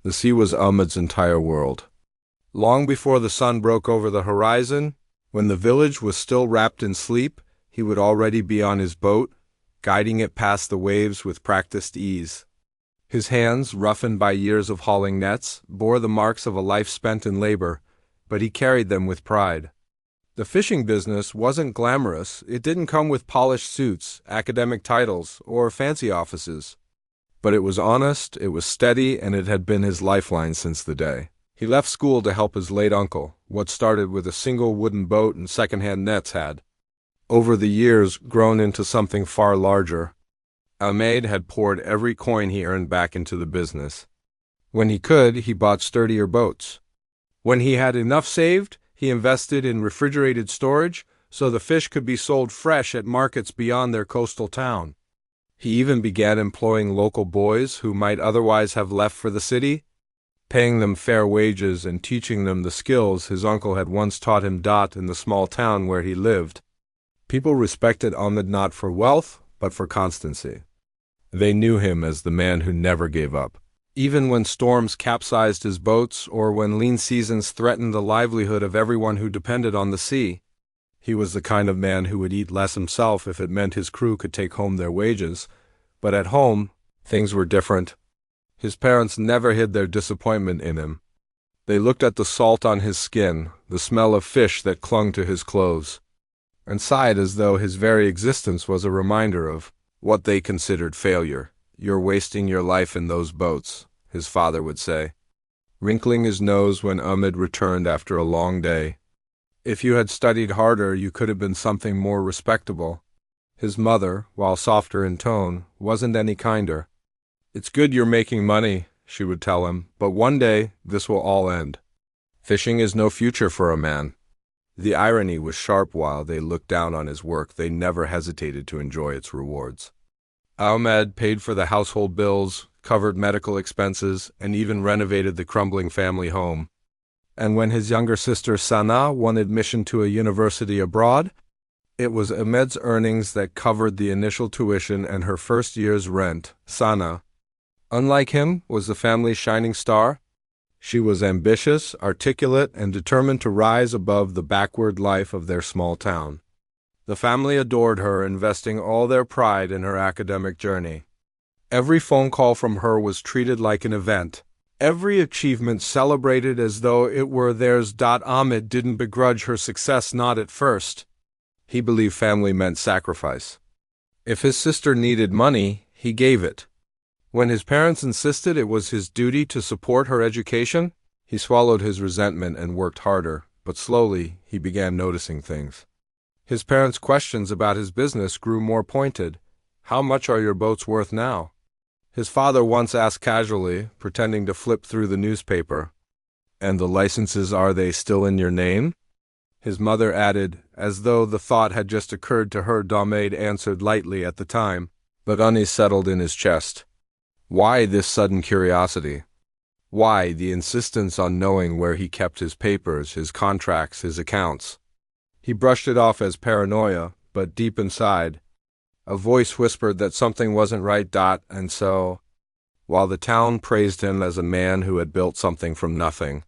The sea was Ahmed's entire world. Long before the sun broke over the horizon, when the village was still wrapped in sleep, he would already be on his boat, guiding it past the waves with practiced ease. His hands, roughened by years of hauling nets, bore the marks of a life spent in labor, but he carried them with pride. The fishing business wasn't glamorous. It didn't come with polished suits, academic titles, or fancy offices. But it was honest, it was steady, and it had been his lifeline since the day he left school to help his late uncle. What started with a single wooden boat and second-hand nets had, over the years, grown into something far larger. Ahmed had poured every coin he earned back into the business. When he could, he bought sturdier boats. When he had enough saved, he invested in refrigerated storage so the fish could be sold fresh at markets beyond their coastal town. He even began employing local boys who might otherwise have left for the city, paying them fair wages and teaching them the skills his uncle had once taught him in the small town where he lived. People respected Ahmed not for wealth, but for constancy. They knew him as the man who never gave up. Even when storms capsized his boats or when lean seasons threatened the livelihood of everyone who depended on the sea, he was the kind of man who would eat less himself if it meant his crew could take home their wages. But at home, things were different. His parents never hid their disappointment in him. They looked at the salt on his skin, the smell of fish that clung to his clothes, and sighed as though his very existence was a reminder of what they considered failure. "You're wasting your life in those boats," his father would say, wrinkling his nose when Ahmed returned after a long day. "If you had studied harder, you could have been something more respectable." His mother, while softer in tone, wasn't any kinder. "It's good you're making money," she would tell him, "but one day this will all end. Fishing is no future for a man." The irony was sharp. While they looked down on his work, they never hesitated to enjoy its rewards. Ahmed paid for the household bills, covered medical expenses, and even renovated the crumbling family home. And when his younger sister Sana won admission to a university abroad, it was Ahmed's earnings that covered the initial tuition and her first year's rent. Sana, unlike him, was the family's shining star. She was ambitious, articulate, and determined to rise above the backward life of their small town. The family adored her, investing all their pride in her academic journey. Every phone call from her was treated like an event. Every achievement celebrated as though it were theirs. Ahmed didn't begrudge her success, not at first. He believed family meant sacrifice. If his sister needed money, he gave it. When his parents insisted it was his duty to support her education, he swallowed his resentment and worked harder, but slowly he began noticing things. His parents' questions about his business grew more pointed. "How much are your boats worth now?" His father once asked casually, pretending to flip through the newspaper. "And the licenses, are they still in your name?" His mother added, as though the thought had just occurred to her. Ahmed answered lightly at the time, but unease settled in his chest. Why this sudden curiosity? Why the insistence on knowing where he kept his papers, his contracts, his accounts? He brushed it off as paranoia, but deep inside, a voice whispered that something wasn't right. And so, while the town praised him as a man who had built something from nothing,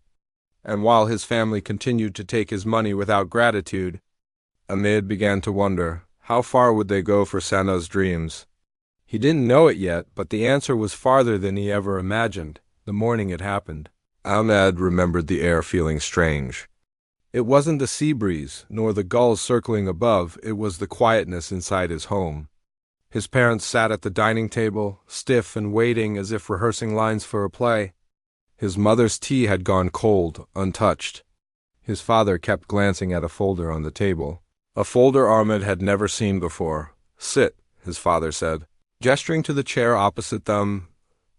and while his family continued to take his money without gratitude, Ahmed began to wonder, how far would they go for Sana's dreams? He didn't know it yet, but the answer was farther than he ever imagined. The morning it happened, Ahmed remembered the air feeling strange. It wasn't the sea breeze, nor the gulls circling above, it was the quietness inside his home. His parents sat at the dining table, stiff and waiting as if rehearsing lines for a play. His mother's tea had gone cold, untouched. His father kept glancing at a folder on the table, a folder Ahmed had never seen before. "Sit," his father said, gesturing to the chair opposite them.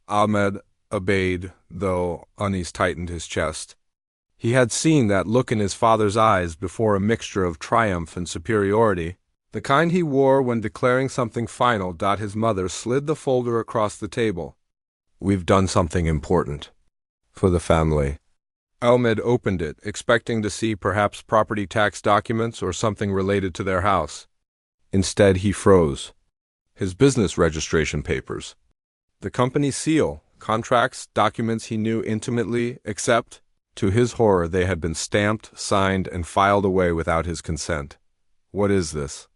Ahmed obeyed, though unease tightened his chest. He had seen that look in his father's eyes before, a mixture of triumph and superiority, the kind he wore when declaring something final. His mother slid the folder across the table. "We've done something important for the family." Ahmed opened it, expecting to see perhaps property tax documents or something related to their house. Instead, he froze. His business registration papers. The company seal, Contracts, documents he knew intimately, except, to his horror, they had been stamped, signed, and filed away without his consent. What is this?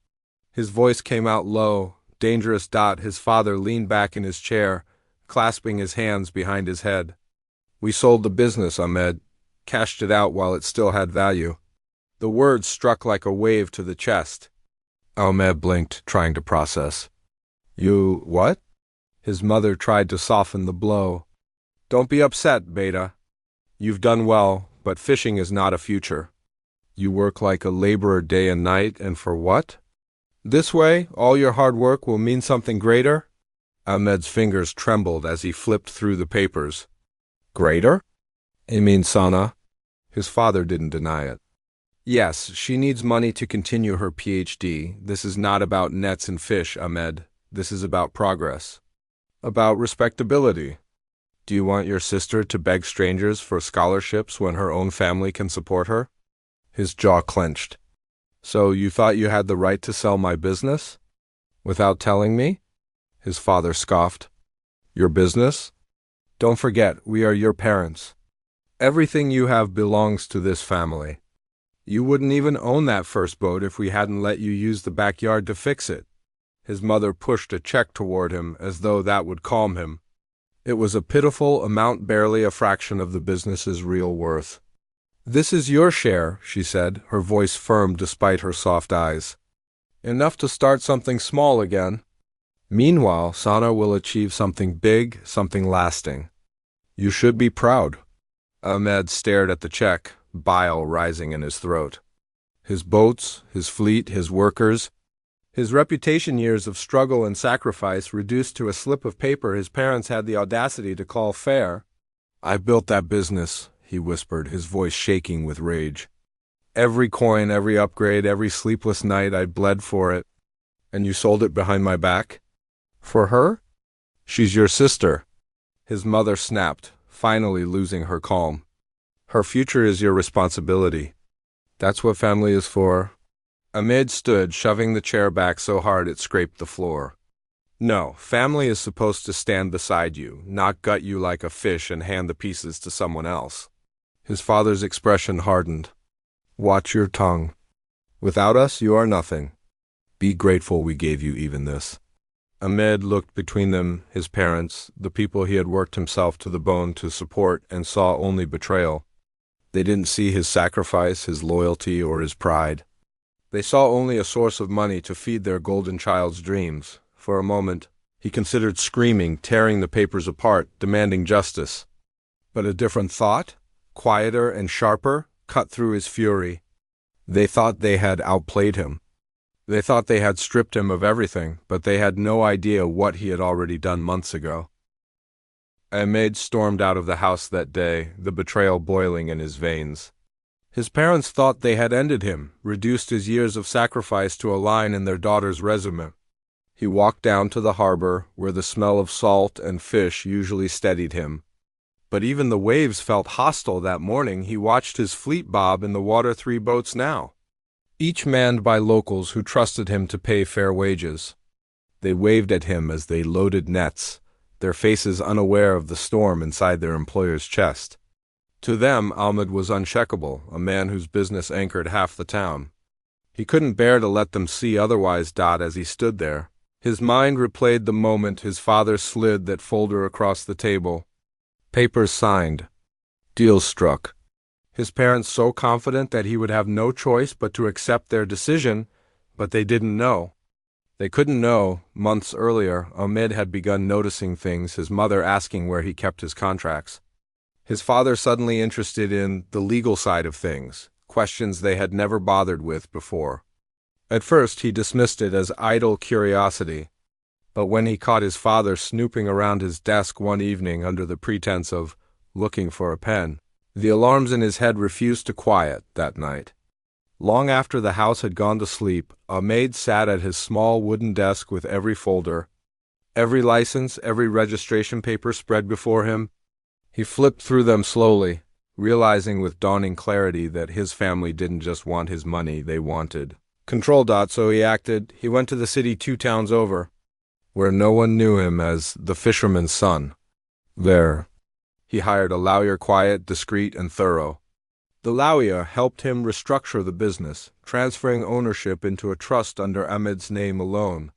His voice came out low, dangerous. His father leaned back in his chair, clasping his hands behind his head. We sold the business, Ahmed. Cashed it out while it still had value. The words struck like a wave to the chest. Ahmed blinked, trying to process. You what? His mother tried to soften the blow. Don't be upset, Beta. You've done well, but fishing is not a future. You work like a laborer day and night, and for what? This way, all your hard work will mean something greater? Ahmed's fingers trembled as he flipped through the papers. Greater? Amin Sana. His father didn't deny it. Yes, she needs money to continue her PhD. This is not about nets and fish, Ahmed. This is about progress. About respectability. Do you want your sister to beg strangers for scholarships when her own family can support her? His jaw clenched. So you thought you had the right to sell my business? Without telling me? His father scoffed. Your business? Don't forget, we are your parents. Everything you have belongs to this family. You wouldn't even own that first boat if we hadn't let you use the backyard to fix it. His mother pushed a check toward him as though that would calm him. It was a pitiful amount, barely a fraction of the business's real worth. This is your share, she said, her voice firm despite her soft eyes. Enough to start something small again. Meanwhile, Sana will achieve something big, something lasting. You should be proud. Ahmed stared at the check, bile rising in his throat. His boats, his fleet, his workers, his reputation, years of struggle and sacrifice reduced to a slip of paper his parents had the audacity to call fair. I built that business, he whispered, his voice shaking with rage. Every coin, every upgrade, every sleepless night I bled for it. And you sold it behind my back? For her? She's your sister. His mother snapped, finally losing her calm. Her future is your responsibility. That's what family is for. Ahmed stood, shoving the chair back so hard it scraped the floor. No, family is supposed to stand beside you, not gut you like a fish and hand the pieces to someone else. His father's expression hardened. Watch your tongue. Without us, you are nothing. Be grateful we gave you even this. Ahmed looked between them, his parents, the people he had worked himself to the bone to support, and saw only betrayal. They didn't see his sacrifice, his loyalty, or his pride. They saw only a source of money to feed their golden child's dreams. For a moment, he considered screaming, tearing the papers apart, demanding justice. But a different thought, quieter and sharper, cut through his fury. They thought they had outplayed him. They thought they had stripped him of everything, but they had no idea what he had already done months ago. Ahmed stormed out of the house that day, the betrayal boiling in his veins. His parents thought they had ended him, reduced his years of sacrifice to a line in their daughter's resume. He walked down to the harbor, where the smell of salt and fish usually steadied him. But even the waves felt hostile that morning. He watched his fleet bob in the water, 3 boats now, each manned by locals who trusted him to pay fair wages. They waved at him as they loaded nets, their faces unaware of the storm inside their employer's chest. To them, Ahmed was uncheckable, a man whose business anchored half the town. He couldn't bear to let them see otherwise. As he stood there, his mind replayed the moment his father slid that folder across the table. Papers signed. Deals struck. His parents so confident that he would have no choice but to accept their decision, but they didn't know. They couldn't know. Months earlier, Ahmed had begun noticing things, his mother asking where he kept his contracts. His father suddenly interested in the legal side of things, questions they had never bothered with before. At first, he dismissed it as idle curiosity, but when he caught his father snooping around his desk one evening under the pretense of looking for a pen, the alarms in his head refused to quiet that night. Long after the house had gone to sleep, Ahmed sat at his small wooden desk with every folder, every license, every registration paper spread before him. He flipped through them slowly, realizing with dawning clarity that his family didn't just want his money, they wanted control. So he acted. He went to the city 2 towns over, where no one knew him as the fisherman's son. There. He hired a lawyer, quiet, discreet, and thorough. The lawyer helped him restructure the business, transferring ownership into a trust under Ahmed's name alone.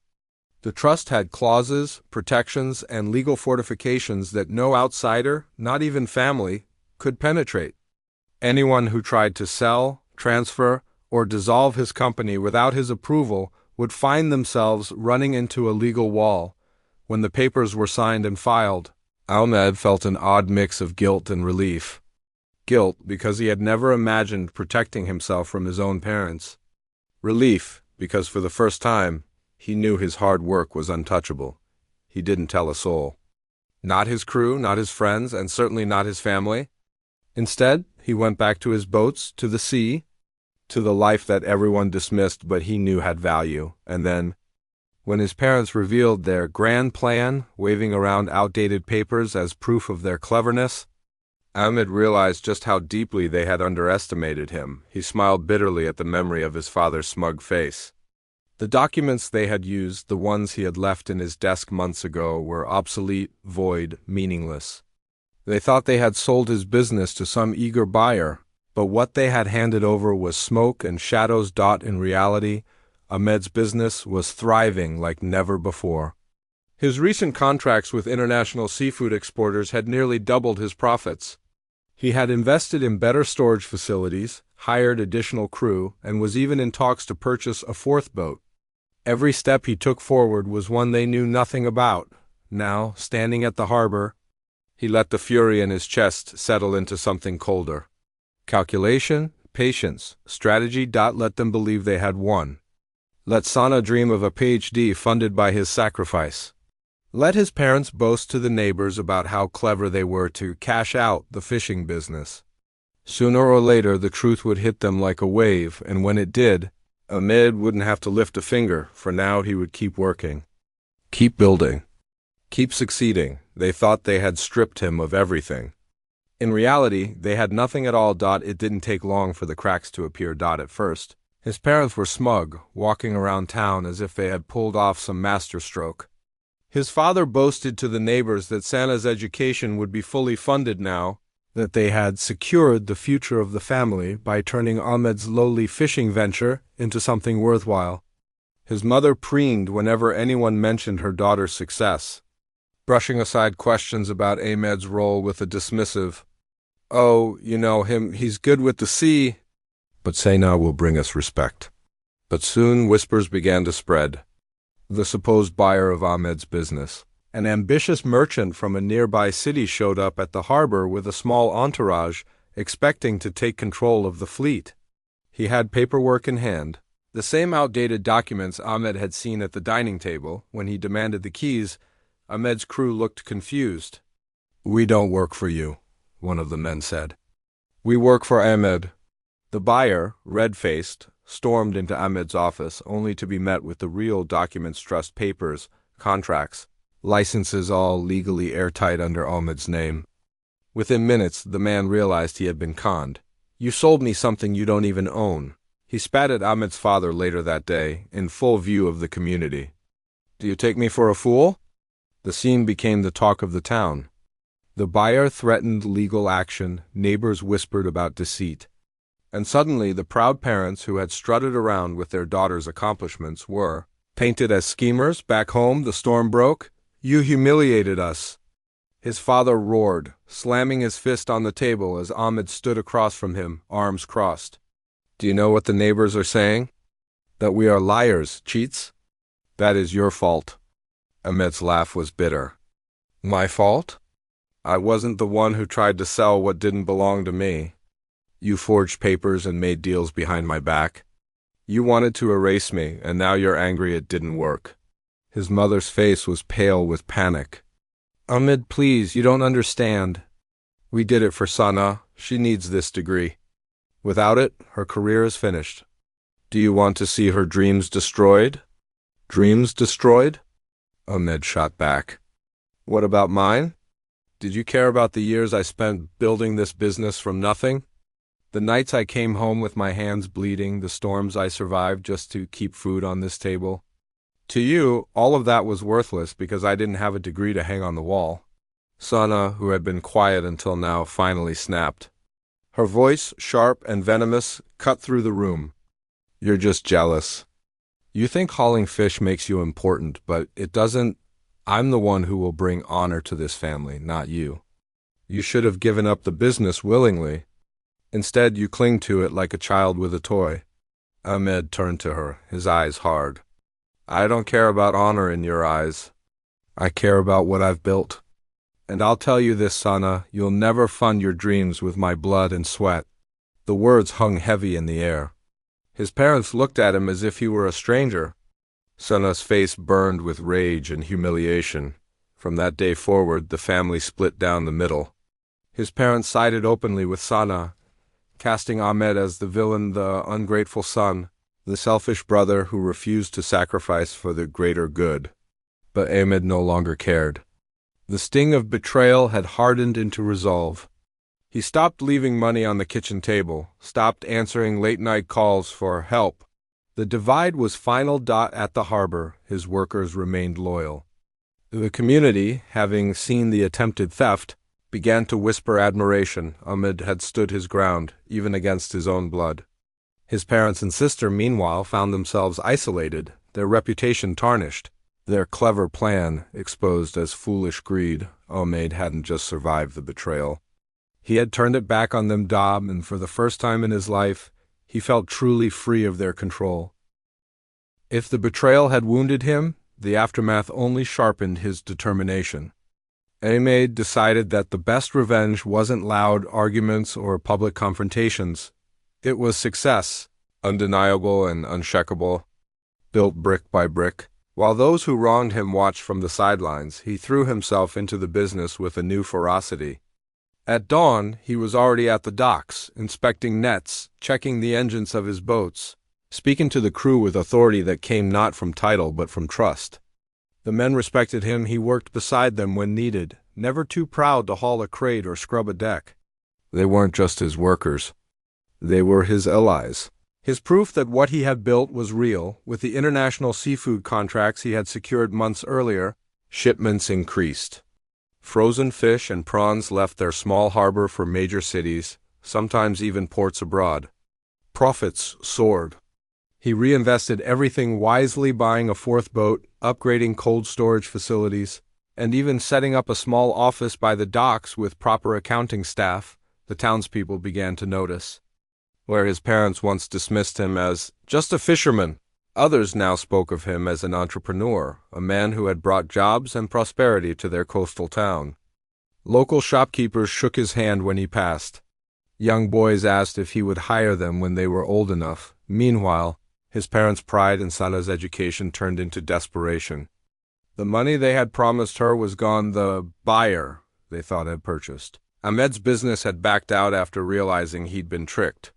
The trust had clauses, protections, and legal fortifications that no outsider, not even family, could penetrate. Anyone who tried to sell, transfer, or dissolve his company without his approval would find themselves running into a legal wall. When the papers were signed and filed, Ahmed felt an odd mix of guilt and relief. Guilt because he had never imagined protecting himself from his own parents. Relief because for the first time, he knew his hard work was untouchable. He didn't tell a soul. Not his crew, not his friends, and certainly not his family. Instead, he went back to his boats, to the sea, to the life that everyone dismissed but he knew had value. And then, when his parents revealed their grand plan, waving around outdated papers as proof of their cleverness, Ahmed realized just how deeply they had underestimated him. He smiled bitterly at the memory of his father's smug face. The documents they had used, the ones he had left in his desk months ago, were obsolete, void, meaningless. They thought they had sold his business to some eager buyer, but what they had handed over was smoke and shadows. In reality, Ahmed's business was thriving like never before. His recent contracts with international seafood exporters had nearly doubled his profits. He had invested in better storage facilities, hired additional crew, and was even in talks to purchase a fourth boat. Every step he took forward was one they knew nothing about. Now, standing at the harbor, he let the fury in his chest settle into something colder. Calculation, patience, strategy. Let them believe they had won. Let Sana dream of a PhD funded by his sacrifice. Let his parents boast to the neighbors about how clever they were to cash out the fishing business. Sooner or later, the truth would hit them like a wave, and when it did, Ahmed wouldn't have to lift a finger. For now, he would keep working. Keep building. Keep succeeding. They thought they had stripped him of everything. In reality, they had nothing at all. It didn't take long for the cracks to appear. At first, his parents were smug, walking around town as if they had pulled off some masterstroke. His father boasted to the neighbors that Sana's education would be fully funded now, that they had secured the future of the family by turning Ahmed's lowly fishing venture into something worthwhile. His mother preened whenever anyone mentioned her daughter's success, brushing aside questions about Ahmed's role with a dismissive, "Oh, you know him, he's good with the sea." But Sana will bring us respect. But soon whispers began to spread. The supposed buyer of Ahmed's business, an ambitious merchant from a nearby city, showed up at the harbor with a small entourage, expecting to take control of the fleet. He had paperwork in hand, the same outdated documents Ahmed had seen at the dining table. When he demanded the keys, Ahmed's crew looked confused. "We don't work for you," one of the men said. "We work for Ahmed." The buyer, red-faced, stormed into Ahmed's office, only to be met with the real documents, trust papers, contracts, licenses, all legally airtight under Ahmed's name. Within minutes, the man realized he had been conned. "You sold me something you don't even own." He spat at Ahmed's father later that day, in full view of the community. "Do you take me for a fool?" The scene became the talk of the town. The buyer threatened legal action, neighbors whispered about deceit. And suddenly the proud parents who had strutted around with their daughter's accomplishments were painted as schemers. Back home, the storm broke. "You humiliated us." His father roared, slamming his fist on the table as Ahmed stood across from him, arms crossed. "Do you know what the neighbors are saying? That we are liars, cheats? That is your fault." Ahmed's laugh was bitter. "My fault? I wasn't the one who tried to sell what didn't belong to me. You forged papers and made deals behind my back. You wanted to erase me, and now you're angry it didn't work." His mother's face was pale with panic. "Ahmed, please, you don't understand. We did it for Sana. She needs this degree. Without it, her career is finished. Do you want to see her dreams destroyed?" "Dreams destroyed?" Ahmed shot back. "What about mine? Did you care about the years I spent building this business from nothing? The nights I came home with my hands bleeding, the storms I survived just to keep food on this table? To you, all of that was worthless because I didn't have a degree to hang on the wall. Sana, who had been quiet until now, finally snapped. Her voice, sharp and venomous, cut through the room. You're just jealous. You think hauling fish makes you important, but it doesn't. I'm the one who will bring honor to this family, not you. You should have given up the business willingly. Instead, you cling to it like a child with a toy. Ahmed turned to her, his eyes hard. I don't care about honor in your eyes. I care about what I've built. And I'll tell you this, Sana, you'll never fund your dreams with my blood and sweat. The words hung heavy in the air. His parents looked at him as if he were a stranger. Sana's face burned with rage and humiliation. From that day forward, the family split down the middle. His parents sided openly with Sana, casting Ahmed as the villain, the ungrateful son, the selfish brother who refused to sacrifice for the greater good. But Ahmed no longer cared. The sting of betrayal had hardened into resolve. He stopped leaving money on the kitchen table, stopped answering late-night calls for help. The divide was final. At the harbor, his workers remained loyal. The community, having seen the attempted theft, began to whisper admiration. Ahmed had stood his ground, even against his own blood. His parents and sister, meanwhile, found themselves isolated, their reputation tarnished, their clever plan exposed as foolish greed. Ahmed hadn't just survived the betrayal. He had turned it back on them, and for the first time in his life, he felt truly free of their control. If the betrayal had wounded him, the aftermath only sharpened his determination. Ahmed decided that the best revenge wasn't loud arguments or public confrontations. It was success, undeniable and unshakable, built brick by brick. While those who wronged him watched from the sidelines, he threw himself into the business with a new ferocity. At dawn, he was already at the docks, inspecting nets, checking the engines of his boats, speaking to the crew with authority that came not from title but from trust. The men respected him. He worked beside them when needed, never too proud to haul a crate or scrub a deck. They weren't just his workers. They were his allies. His proof that what he had built was real. With the international seafood contracts he had secured months earlier, shipments increased. Frozen fish and prawns left their small harbor for major cities, sometimes even ports abroad. Profits soared. He reinvested everything wisely, buying a fourth boat, upgrading cold storage facilities, and even setting up a small office by the docks with proper accounting staff. The townspeople began to notice. Where his parents once dismissed him as just a fisherman, others now spoke of him as an entrepreneur, a man who had brought jobs and prosperity to their coastal town. Local shopkeepers shook his hand when he passed. Young boys asked if he would hire them when they were old enough. Meanwhile, his parents' pride in Sala's education turned into desperation. The money they had promised her was gone. The buyer, they thought, had purchased. Ahmed's business had backed out after realizing he'd been tricked.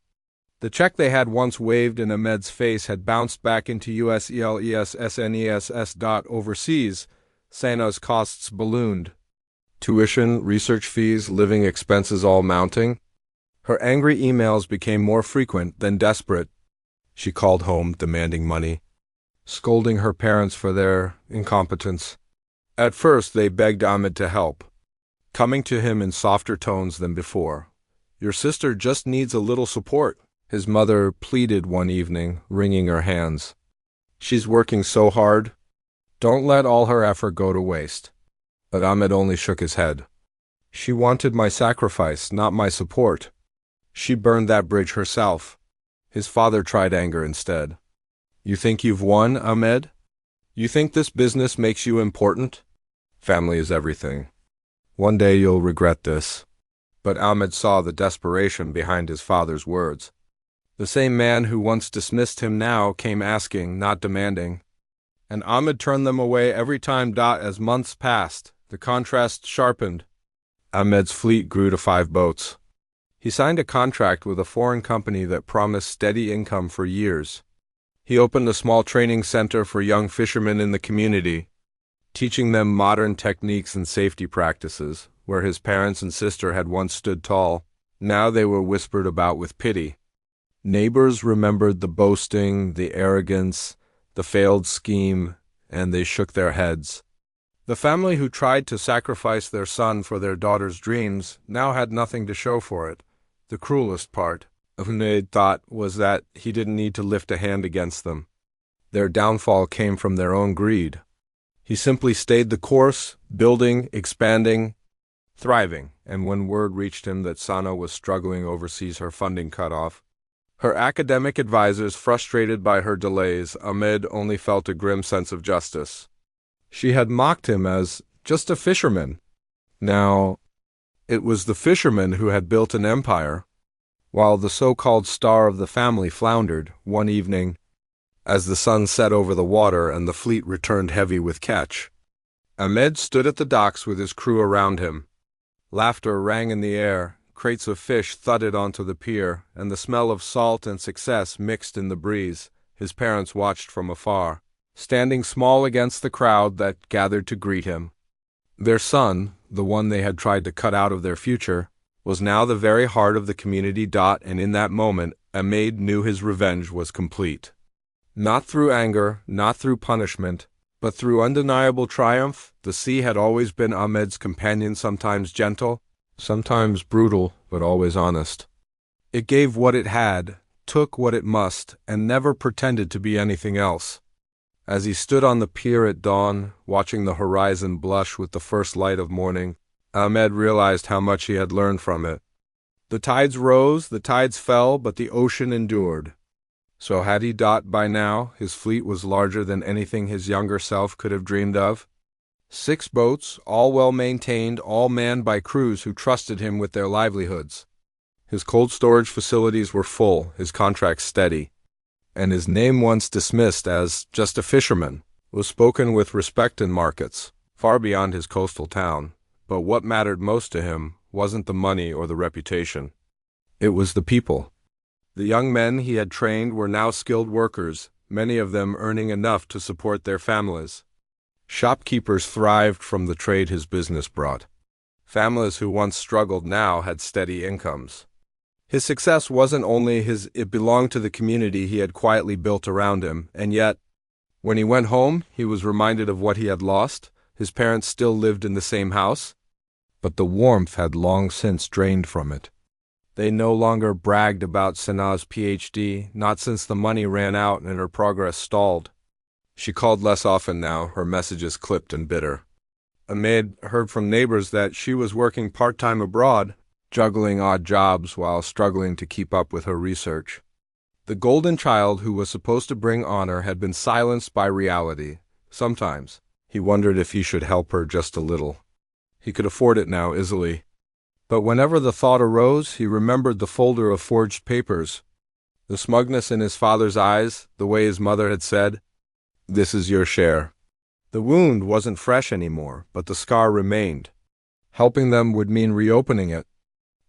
The check they had once waved in Ahmed's face had bounced back into USELESSNESS. Overseas, Sana's costs ballooned. Tuition, research fees, living expenses all mounting. Her angry emails became more frequent than desperate. She called home, demanding money, scolding her parents for their incompetence. At first, they begged Ahmed to help, coming to him in softer tones than before. Your sister just needs a little support, his mother pleaded one evening, wringing her hands. She's working so hard. Don't let all her effort go to waste. But Ahmed only shook his head. She wanted my sacrifice, not my support. She burned that bridge herself. His father tried anger instead. You think you've won, Ahmed? You think this business makes you important? Family is everything. One day you'll regret this. But Ahmed saw the desperation behind his father's words. The same man who once dismissed him now came asking, not demanding. And Ahmed turned them away every time. As months passed, the contrast sharpened. Ahmed's fleet grew to 5 boats. He signed a contract with a foreign company that promised steady income for years. He opened a small training center for young fishermen in the community, teaching them modern techniques and safety practices. Where his parents and sister had once stood tall, now they were whispered about with pity. Neighbors remembered the boasting, the arrogance, the failed scheme, and they shook their heads. The family who tried to sacrifice their son for their daughter's dreams now had nothing to show for it. The cruelest part, Ahmed thought, was that he didn't need to lift a hand against them. Their downfall came from their own greed. He simply stayed the course, building, expanding, thriving, and when word reached him that Sana was struggling overseas, her funding cut off, her academic advisors frustrated by her delays, Ahmed only felt a grim sense of justice. She had mocked him as just a fisherman. Now, it was the fisherman who had built an empire, while the so-called star of the family floundered. One evening, as the sun set over the water and the fleet returned heavy with catch, Ahmed stood at the docks with his crew around him. Laughter rang in the air, crates of fish thudded onto the pier, and the smell of salt and success mixed in the breeze. His parents watched from afar, standing small against the crowd that gathered to greet him. Their son, the one they had tried to cut out of their future, was now the very heart of the community. And in that moment, Ahmed knew his revenge was complete. Not through anger, not through punishment, but through undeniable triumph. The sea had always been Ahmed's companion, sometimes gentle, sometimes brutal, but always honest. It gave what it had, took what it must, and never pretended to be anything else. As he stood on the pier at dawn, watching the horizon blush with the first light of morning, Ahmed realized how much he had learned from it. The tides rose, the tides fell, but the ocean endured. So had he by now, his fleet was larger than anything his younger self could have dreamed of. 6 boats, all well-maintained, all manned by crews who trusted him with their livelihoods. His cold storage facilities were full, his contracts steady, and his name, once dismissed as just a fisherman, was spoken with respect in markets, far beyond his coastal town. But what mattered most to him wasn't the money or the reputation. It was the people. The young men he had trained were now skilled workers, many of them earning enough to support their families. Shopkeepers thrived from the trade his business brought. Families who once struggled now had steady incomes. His success wasn't only his, it belonged to the community he had quietly built around him, and yet, when he went home, he was reminded of what he had lost. His parents still lived in the same house, but the warmth had long since drained from it. They no longer bragged about Sana's PhD, not since the money ran out and her progress stalled. She called less often now, her messages clipped and bitter. Ahmed heard from neighbors that she was working part-time abroad, juggling odd jobs while struggling to keep up with her research. The golden child who was supposed to bring honor had been silenced by reality. Sometimes he wondered if he should help her just a little. He could afford it now easily. But whenever the thought arose, he remembered the folder of forged papers, the smugness in his father's eyes, the way his mother had said, "This is your share." The wound wasn't fresh anymore, but the scar remained. Helping them would mean reopening it.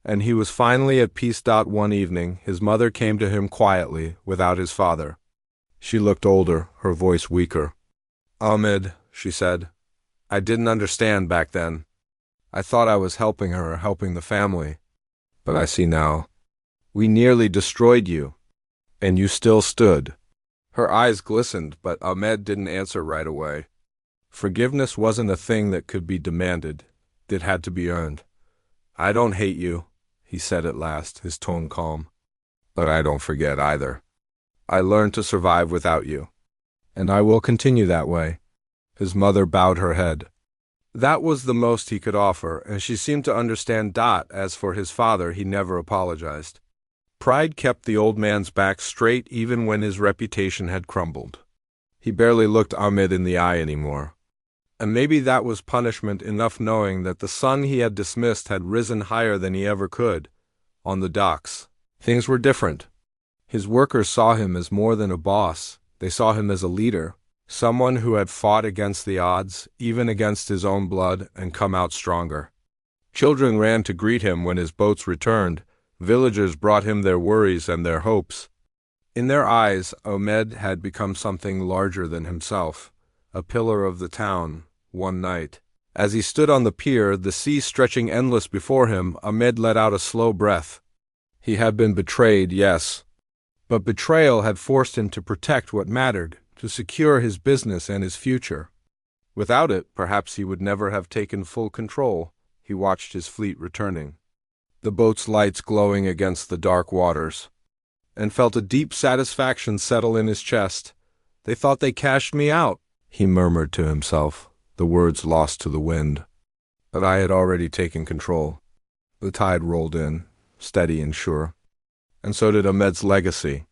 And he was finally at peace. One evening, his mother came to him quietly, without his father. She looked older, her voice weaker. "Ahmed," she said, "I didn't understand back then. I thought I was helping her, helping the family. But I see now. We nearly destroyed you, and you still stood." Her eyes glistened, but Ahmed didn't answer right away. Forgiveness wasn't a thing that could be demanded. It had to be earned. "I don't hate you," he said at last, his tone calm. "But I don't forget either. I learned to survive without you, and I will continue that way." His mother bowed her head. That was the most he could offer, and she seemed to understand. As for his father, he never apologized. Pride kept the old man's back straight even when his reputation had crumbled. He barely looked Ahmed in the eye anymore. And maybe that was punishment enough, knowing that the son he had dismissed had risen higher than he ever could. On the docks, things were different. His workers saw him as more than a boss. They saw him as a leader, someone who had fought against the odds, even against his own blood, and come out stronger. Children ran to greet him when his boats returned. Villagers brought him their worries and their hopes. In their eyes, Ahmed had become something larger than himself, a pillar of the town. One night, as he stood on the pier, the sea stretching endless before him, Ahmed let out a slow breath. He had been betrayed, yes, but betrayal had forced him to protect what mattered, to secure his business and his future. Without it, perhaps he would never have taken full control. He watched his fleet returning, the boat's lights glowing against the dark waters, and felt a deep satisfaction settle in his chest. "They thought they cashed me out," he murmured to himself, the words lost to the wind. But I had already taken control. The tide rolled in, steady and sure. And so did Ahmed's legacy.